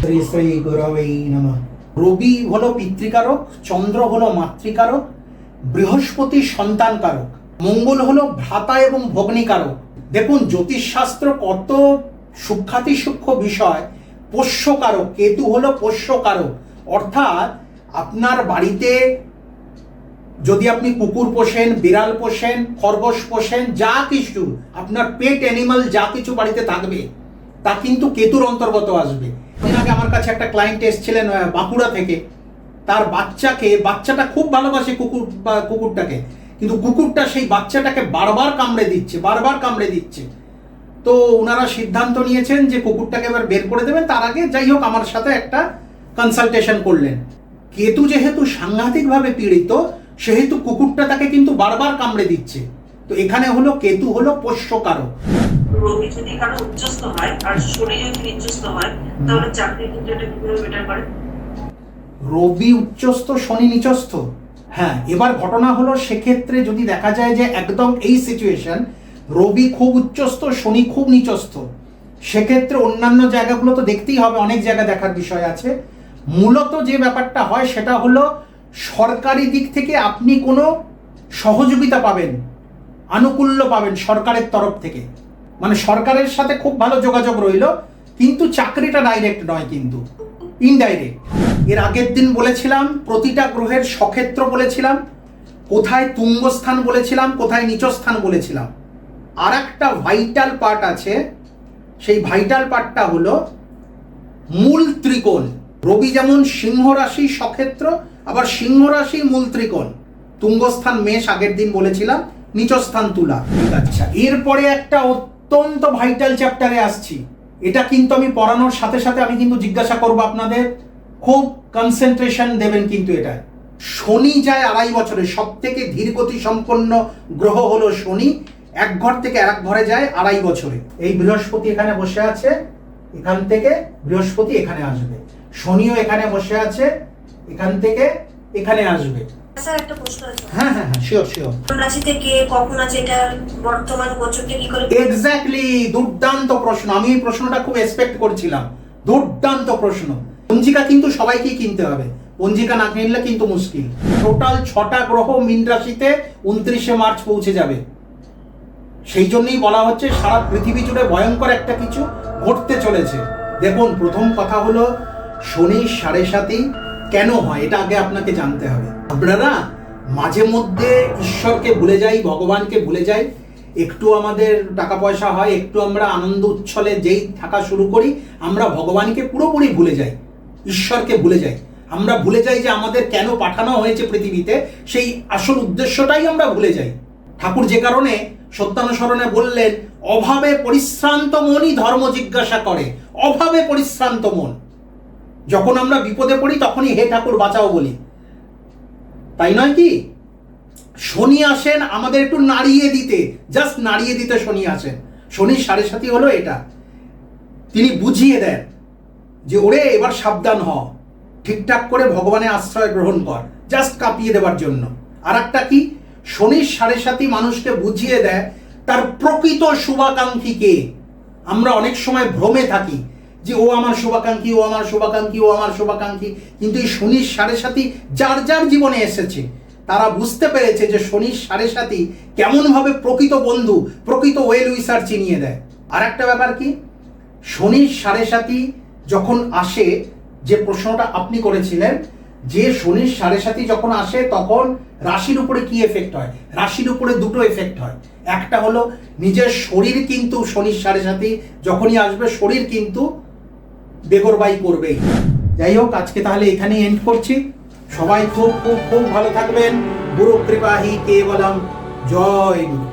শ্রী শ্রী গুরবেই নমঃ। রবি হলো পিতৃকারক, চন্দ্র হলো মাতৃকারক, বৃহস্পতি সন্তানকারক, মঙ্গল হলো ভ্রাতা এবং ভগ্নিকারক। দেখুন জ্যোতিষশাস্ত্র কত সূক্ষ্মাতি সূক্ষ্ম বিষয়। পোষ্যকারক, কেতু হলো পোষ্যকারক, অর্থাৎ আপনার বাড়িতে যদি আপনি কুকুর পোষেন, বিড়াল পোষেন, খরগোশ পোষেন, যা কিছু আপনার পেট অ্যানিমাল যা কিছু বাড়িতে থাকবে তা কিন্তু কেতুর অন্তর্গত আসবে। এর আগে আমার কাছে একটা ক্লায়েন্ট এসেছিলেন বাঁকুড়া থেকে। তার বাচ্চাটা খুব ভালোবাসে কুকুরটাকে, কিন্তু কুকুরটা সেই বাচ্চাটাকে বারবার কামড়ে দিচ্ছে। তো ওনারা সিদ্ধান্ত নিয়েছেন যে কুকুরটাকে এবার বের করে দেবেন। তার আগে যাই হোক আমার সাথে একটা কনসালটেশন করলেন। কেতু যেহেতু সাংঘাতিকভাবে পীড়িত, সেহেতু কুকুরটা তাকে কিন্তু বারবার কামড়ে দিচ্ছে। তো এখানে হলো কেতু হলো পোষ্যকারক। রবি যদি কারো উচ্চস্থ হয় আর শনি যদি নিচস্থ হয় তাহলে চাকরির ক্ষেত্রে কিভাবে বেটার করে? রবি উচ্চস্থ, শনি নিচস্থ। হ্যাঁ, এবার ঘটনা হলো সেক্ষেত্রে যদি দেখা যায় যে একদম এই সিচুয়েশন, রবি খুব উচ্চস্থ, শনি খুব নিচস্থ, সেক্ষেত্রে অন্যান্য জায়গাগুলো তো দেখতেই হবে, অনেক জায়গা দেখার বিষয় আছে। মূলত যে ব্যাপারটা হয় সেটা হলো সরকারি দিক থেকে আপনি কোনো সহযোগিতা পাবেন, আনুকূল্য পাবেন সরকারের তরফ থেকে, মানে সরকারের সাথে খুব ভালো যোগাযোগ রইল, কিন্তু চাকরিটা ডাইরেক্ট নয়, কিন্তু ইনডাইরেক্ট। এর আগের দিন বলেছিলাম প্রতিটা গ্রহের সক্ষেত্র বলেছিলাম, কোথায় তুঙ্গস্থান বলেছিলাম, কোথায় নিচস্থান বলেছিলাম। আর একটা ভাইটাল পার্ট আছে, সেই ভাইটাল পার্টটা হলো মূল ত্রিকোণ। রবি যেমন সিংহ রাশি সক্ষেত্র, আবার সিংহ রাশি মূল ত্রিকোণ। তুঙ্গস্থান মেষ আগের দিন বলেছিলাম, নিচস্থান তুলা। আচ্ছা, এরপরে একটা অত্যন্ত ভাইটাল চ্যাপ্টারে আসছি। এটা কিন্তু আমি পড়ানোর সাথে সাথে আমি কিন্তু জিজ্ঞাসা করবো আপনাদের, খুব কনসেন্ট্রেশন দেবেন কিন্তু এটা। শনি যায় 2.5 বছরে, সব থেকে ধীরগতি সম্পন্ন গ্রহ হলো শনি। এক ঘর থেকে আরেক ঘরে যায় 2.5 বছরে। এই বৃহস্পতি এখানে বসে আছে, এখান থেকে বৃহস্পতি এখানে আসবে। শনিও এখানে বসে আছে, এখান থেকে এখানে আসবে। স্যার একটা প্রশ্ন আছে। হ্যাঁ, শিওর। কোন রাশি থেকে কখন আছে এটা বর্তমান গোচরটা কি করে? এক্স্যাক্টলি, দুর্দান্ত প্রশ্ন। আমি এই প্রশ্নটা খুব এক্সপেক্ট করছিলাম। দুর্দান্ত প্রশ্ন। পঞ্জিকা কিন্তু সবাইকেই কিনতে হবে, পঞ্জিকা না কিনলে কিন্তু মুশকিল। টোটাল 6টা গ্রহ মীন রাশিতে 29শে মার্চ পৌঁছে যাবে। সেই জন্যই বলা হচ্ছে সারা পৃথিবী জুড়ে ভয়ঙ্কর একটা কিছু ঘটতে চলেছে। দেখুন, প্রথম কথা হলো শনি 7.5 কেন হয়, এটা আগে আপনাকে জানতে হবে। আপনারা মাঝে মধ্যে ঈশ্বরকে ভুলে যাই, ভগবানকে ভুলে যাই, একটু আমাদের টাকা পয়সা হয়, একটু আমরা আনন্দ উচ্ছলে যেই থাকা শুরু করি, আমরা ভগবানকে পুরোপুরি ভুলে যাই, ঈশ্বরকে ভুলে যাই। আমরা ভুলে যাই যে আমাদের কেন পাঠানো হয়েছে পৃথিবীতে, সেই আসল উদ্দেশ্যটাই আমরা ভুলে যাই। ঠাকুর যে কারণে সত্যানুসরণে বললেন, অভাবে পরিশ্রান্ত মনই ধর্ম জিজ্ঞাসা করে। অভাবে পরিশ্রান্ত মন। যখন আমরা বিপদে পড়ি তখনই হে ঠাকুর বাঁচাও বলি, তাই নয় কি? শনি আসেন আমাদের একটু নাড়িয়ে দিতে, জাস্ট নাড়িয়ে দিতে শনি আসেন। শনির 7.5 হলো এটা। তিনি বুঝিয়ে দেন যে ওরে এবার সাবধান হ, ঠিকঠাক করে ভগবানের আশ্রয় গ্রহণ কর, জাস্ট কাঁপিয়ে দেওয়ার জন্য। আর একটা কি, শনির 7.5 মানুষকে বুঝিয়ে দেয় তার প্রকৃত শুভাকাঙ্ক্ষীকে। আমরা অনেক সময় ভ্রমে থাকি যে ও আমার শুভাকাঙ্ক্ষী, ও আমার শুভাকাঙ্ক্ষী, ও আমার শুভাকাঙ্ক্ষী, কিন্তু এই শনির 7.5 যার যার জীবনে এসেছে তারা বুঝতে পেরেছে যে শনির 7.5 কেমনভাবে প্রকৃত বন্ধু, প্রকৃত ওয়েল উইসার চিনিয়ে দেয়। আর একটা ব্যাপার কি, শনির 7.5 যখন আসে, যে প্রশ্নটা আপনি করেছিলেন, যে শনির 7.5 যখন আসে তখন রাশির উপরে কি এফেক্ট হয়? রাশির উপরে দুটো এফেক্ট হয়। একটা হলো নিজের শরীর, কিন্তু শনির 7.5 যখনই আসবে শরীর কিন্তু বেগরবাই করবেই। যাই হোক, আজকে তাহলে এখানেই এন্ড করছি। সবাই খুব খুব খুব ভালো থাকবেন। গুরু কৃপাহি কেবলম। জয় গুরু।